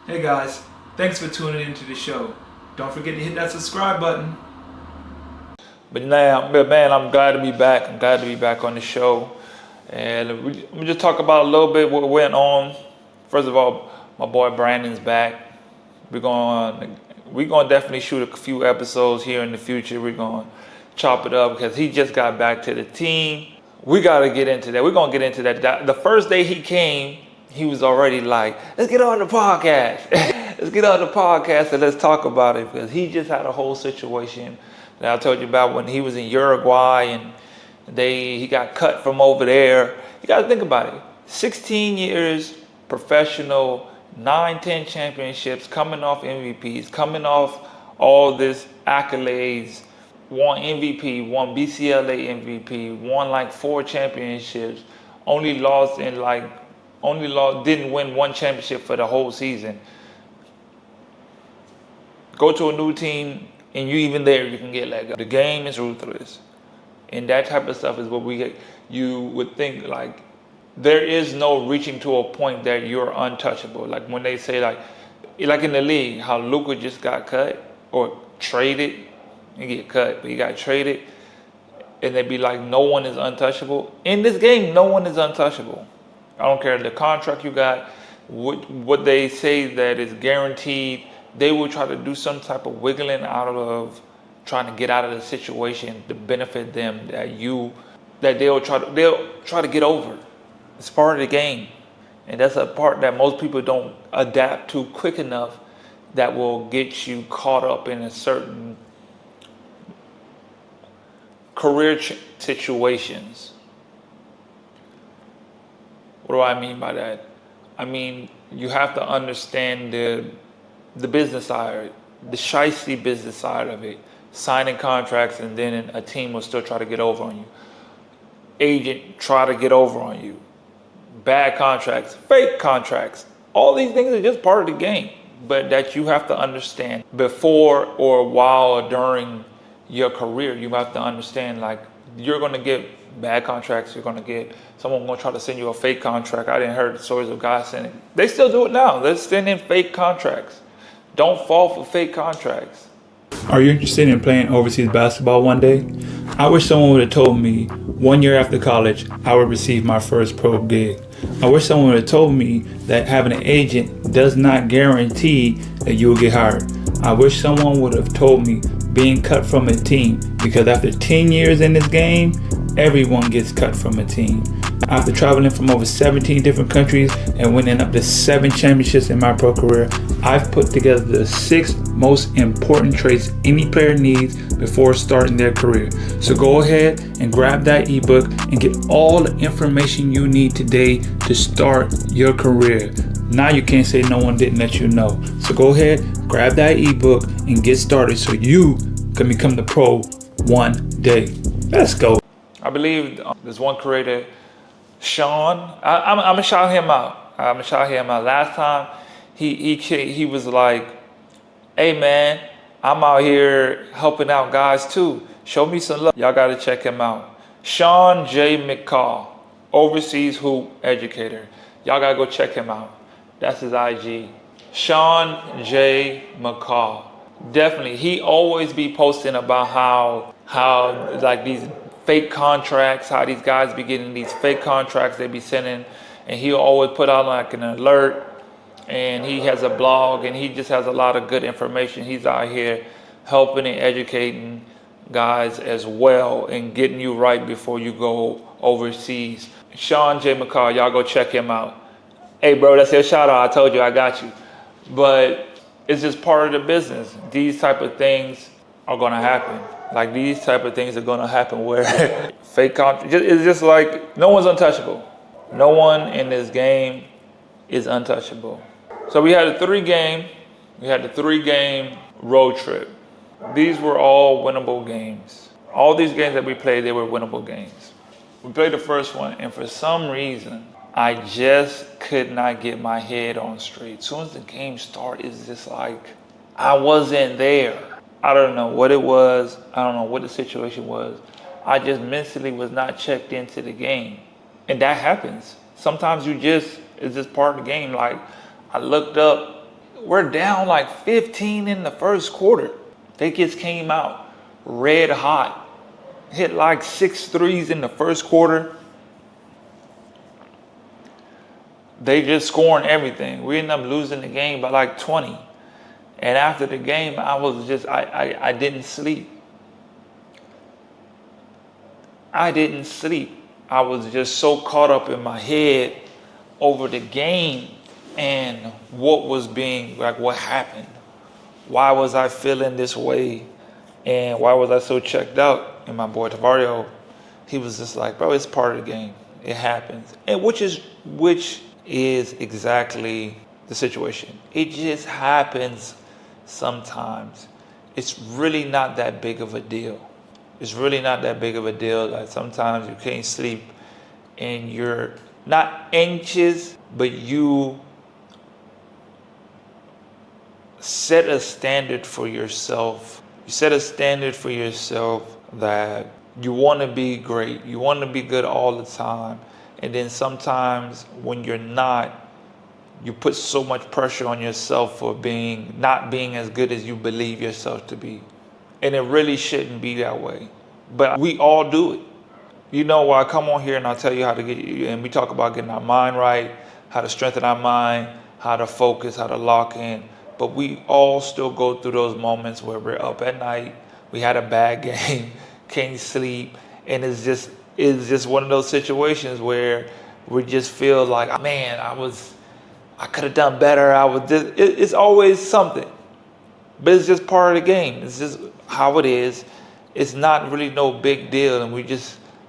Hey guys, thanks for tuning into the show. Don't forget to hit that subscribe button. But man, I'm glad to be back. I'm glad to be back on the show. And let me just talk about a little bit what went on. First of all, my boy Brandon's back. We're going to definitely shoot a few episodes here in the future. We're going to chop it up because he just got back to the team. We got to get into that. We're going to get into that. The first day he came, he was already like, let's get on the podcast. Let's get on the podcast and let's talk about it, because he just had a whole situation that I told you about when he was in Uruguay and he got cut from over there. You got to think about it. 16 years professional, 9, 10 championships, coming off MVPs, coming off all this accolades, won MVP, won BCLA MVP, won like 4 championships, didn't win 1 championship for the whole season. Go to a new team and you even there you can get let go. The game is ruthless. And that type of stuff is what you would think, like, there is no reaching to a point that you're untouchable. Like when they say like in the league, how Luka just got cut or traded. He get cut, but he got traded. And they'd be like, no one is untouchable. In this game, no one is untouchable. I don't care the contract you got, what they say that is guaranteed. They will try to do some type of wiggling out of trying to get out of the situation to benefit them, they'll try to get over. It's part of the game. And that's a part that most people don't adapt to quick enough, that will get you caught up in a certain career situations. What do I mean by that? I mean, you have to understand the business side, the shicey business side of it. Signing contracts and then a team will still try to get over on you. Agent try to get over on you. Bad contracts, fake contracts. All these things are just part of the game, but that you have to understand before or while or during your career. You have to understand, like, you're going to get bad contracts. You're going to get someone going to try to send you a fake contract. I didn't hear the stories of guys sending. They still do it now. They're sending fake contracts. Don't fall for fake contracts. Are you interested in playing overseas basketball one day? I wish someone would have told me 1 year after college I would receive my first pro gig. I wish someone would have told me that having an agent does not guarantee that you will get hired. I wish someone would have told me being cut from a team, because after 10 years in this game, everyone gets cut from a team. After traveling from over 17 different countries and winning up to 7 championships in my pro career, I've put together the 6 most important traits any player needs before starting their career. So go ahead and grab that ebook and get all the information you need today to start your career. Now you can't say no one didn't let you know. So go ahead, grab that ebook and get started so you can become the pro one day. Let's go. I believe there's one creator, Sean. I'm gonna shout him out. Last time he was like, "Hey man, I'm out here helping out guys too. Show me some love." Y'all gotta check him out. Sean J. McCall, overseas hoop educator. Y'all gotta go check him out. That's his IG. Sean J. McCall. Definitely, he always be posting about how like these fake contracts, how these guys be getting these fake contracts they be sending, and he'll always put out like an alert, and he has a blog, and he just has a lot of good information. He's out here helping and educating guys as well and getting you right before you go overseas. Sean J. McCall, y'all go check him out. Hey bro, that's your shout out. I told you I got you. But it's just part of the business. These type of things are gonna happen. Like, these type of things are gonna happen where fake contract. It's just like no one's untouchable. No one in this game is untouchable. So we had a 3-game road trip. These were all winnable games. All these games that we played, they were winnable games. We played the first one, and for some reason, I just could not get my head on straight. As soon as the game started, it's just like I wasn't there. I don't know what it was. I don't know what the situation was. I just mentally was not checked into the game. And that happens. Sometimes it's just part of the game. Like, I looked up We're down like 15 in the first quarter. They just came out red hot, hit like 6 threes in the first quarter. They just scoring everything. We ended up losing the game by like 20. And after the game, I didn't sleep. I didn't sleep. I was just so caught up in my head over the game and what happened. Why was I feeling this way? And why was I so checked out? And my boy Tavario, he was just like, bro, it's part of the game. It happens. And which is exactly the situation. It just happens sometimes. It's really not that big of a deal. It's really not that big of a deal. Like sometimes you can't sleep and you're not anxious, but you set a standard for yourself. You set a standard for yourself that you want to be great. You want to be good all the time. And then sometimes when you're not, you put so much pressure on yourself for not being as good as you believe yourself to be. And it really shouldn't be that way. But we all do it. You know, I come on here and I'll tell you how to and we talk about getting our mind right, how to strengthen our mind, how to focus, how to lock in. But we all still go through those moments where we're up at night, we had a bad game, can't sleep, and it's just one of those situations where we just feel like, man, I could have done better. It's always something, but it's just part of the game. It's just how it is. It's not really no big deal, and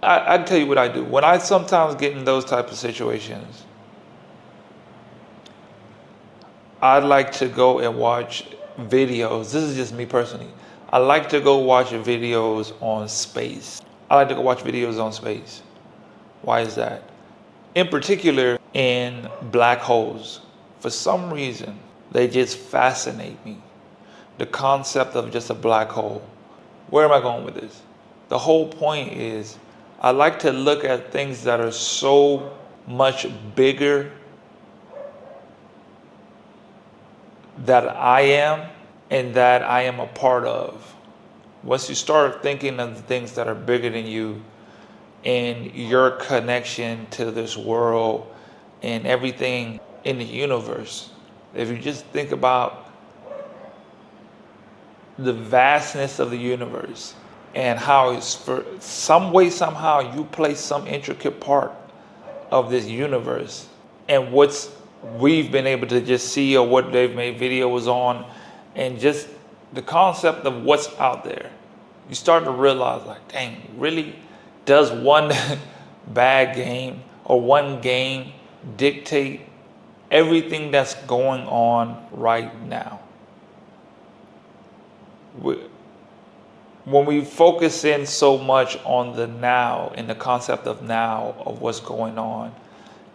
I tell you what I do. When I sometimes get in those type of situations, I'd like to go and watch videos. This is just me personally. I like to go watch videos on space. I like to go watch videos on space. Why is that? In particular, in black holes. For some reason, they just fascinate me. The concept of just a black hole. Where am I going with this? The whole point is, I like to look at things that are so much bigger that I am and that I am a part of. Once you start thinking of the things that are bigger than you and your connection to this world and everything in the universe, if you just think about the vastness of the universe and how it's for some way, somehow you play some intricate part of this universe and we've been able to just see or what they've made videos on and just the concept of what's out there. You start to realize like, dang, really does one bad game or one game dictate everything that's going on right now? When we focus in so much on the now and the concept of now of what's going on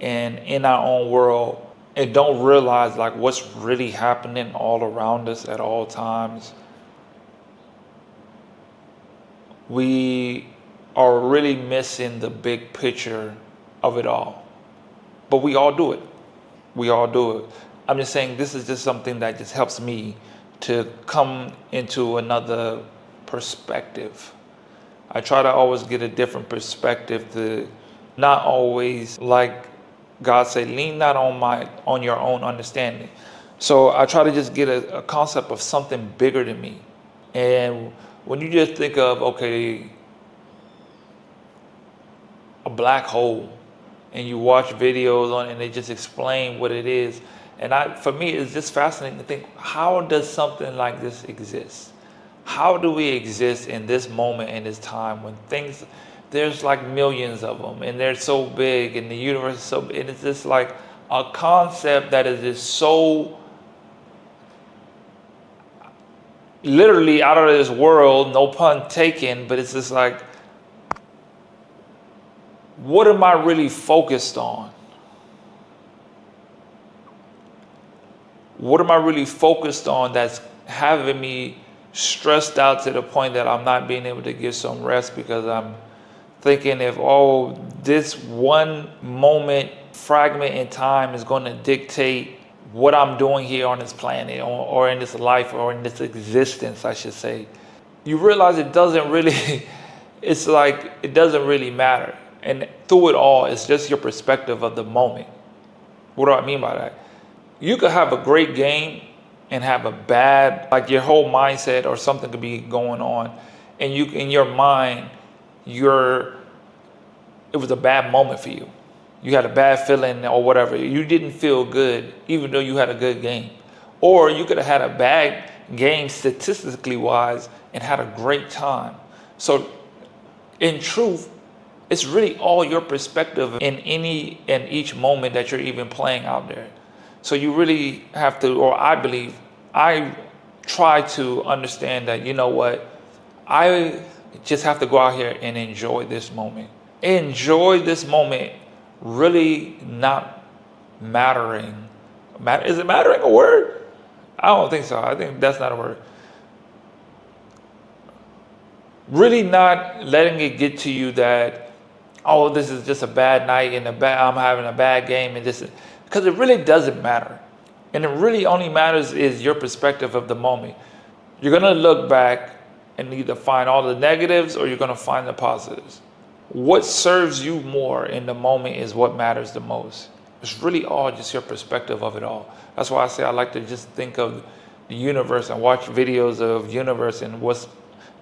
and in our own world and don't realize like what's really happening all around us at all times, we are really missing the big picture of it all. But we all do it. We all do it. I'm just saying this is just something that just helps me to come into another perspective. I try to always get a different perspective, to not always, like God said, lean not on your own understanding. So I try to just get a concept of something bigger than me. And when you just think of, okay, a black hole, and you watch videos on it and they just explain what it is. And for me, it's just fascinating to think, how does something like this exist? How do we exist in this moment, in this time, when there's like millions of them and they're so big and the universe is so big, and it's just like a concept that is just so literally out of this world, no pun taken, but it's just like, what am I really focused on? What am I really focused on that's having me stressed out to the point that I'm not being able to get some rest because I'm thinking if, this one moment, fragment in time is going to dictate what I'm doing here on this planet, or in this life, or in this existence, I should say, you realize it doesn't really, it's like it doesn't really matter. And through it all, it's just your perspective of the moment. What do I mean by that? You could have a great game and have a bad, like your whole mindset or something could be going on, and you, in your mind, it was a bad moment for you. You had a bad feeling or whatever. You didn't feel good, even though you had a good game. Or you could have had a bad game statistically wise and had a great time. So in truth, it's really all your perspective in any and each moment that you're even playing out there. So you really have to, or I believe, I try to understand that, you know what, I just have to go out here and enjoy this moment. Enjoy this moment, really not mattering. Is it mattering a word? I don't think so. I think that's not a word. Really not letting it get to you that, oh, this is just a bad night and I'm having a bad game, and this is, because it really doesn't matter. And it really only matters is your perspective of the moment. You're gonna look back and either find all the negatives or you're gonna find the positives. What serves you more in the moment is what matters the most. It's really all just your perspective of it all. That's why I say I like to just think of the universe and watch videos of universe and what's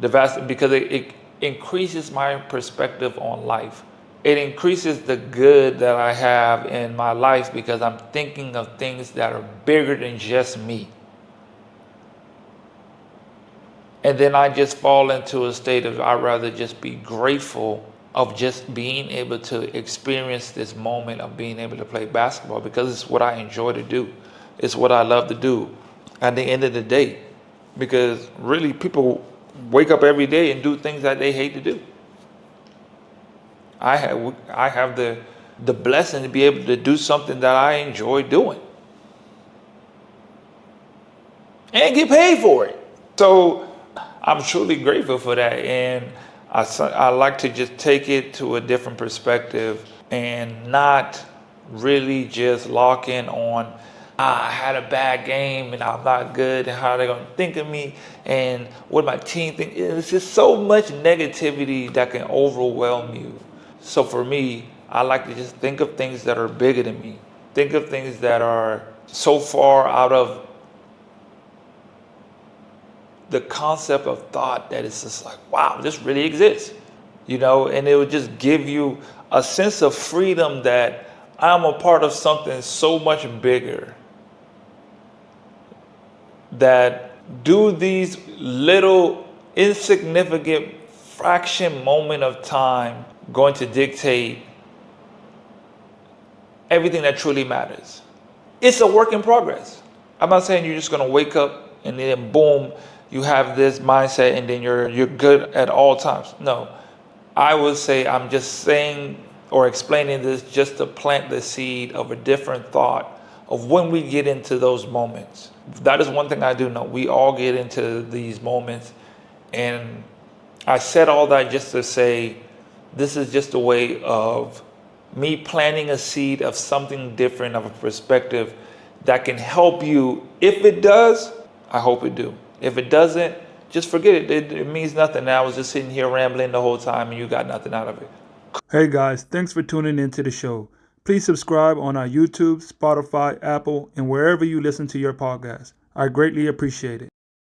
the vast, because it increases my perspective on life. It increases the good that I have in my life because I'm thinking of things that are bigger than just me. And then I just fall into a state of, I'd rather just be grateful of just being able to experience this moment of being able to play basketball, because it's what I enjoy to do. It's what I love to do at the end of the day, because really people wake up every day and do things that they hate to do. I have the blessing to be able to do something that I enjoy doing and get paid for it. So I'm truly grateful for that. And I like to just take it to a different perspective and not really just lock in on, I had a bad game and I'm not good, and how are they going to think of me and what my team think. It's just so much negativity that can overwhelm you. So for me, I like to just think of things that are bigger than me. Think of things that are so far out of the concept of thought that it's just like, wow, this really exists, you know, and it would just give you a sense of freedom that I'm a part of something so much bigger, that do these little insignificant fraction moment of time going to dictate everything that truly matters. It's a work in progress. I'm not saying you're just going to wake up and then boom, you have this mindset and then you're good at all times. No, I would say I'm just saying or explaining this just to plant the seed of a different thought of when we get into those moments. That is one thing I do know. We all get into these moments, and I said all that just to say this is just a way of me planting a seed of something different, of a perspective that can help you. If it does, I hope it do. If it doesn't, just forget it. It means nothing. And I was just sitting here rambling the whole time and you got nothing out of it. Hey guys, thanks for tuning into the show. Please subscribe on our YouTube, Spotify, Apple, and wherever you listen to your podcast. I greatly appreciate it.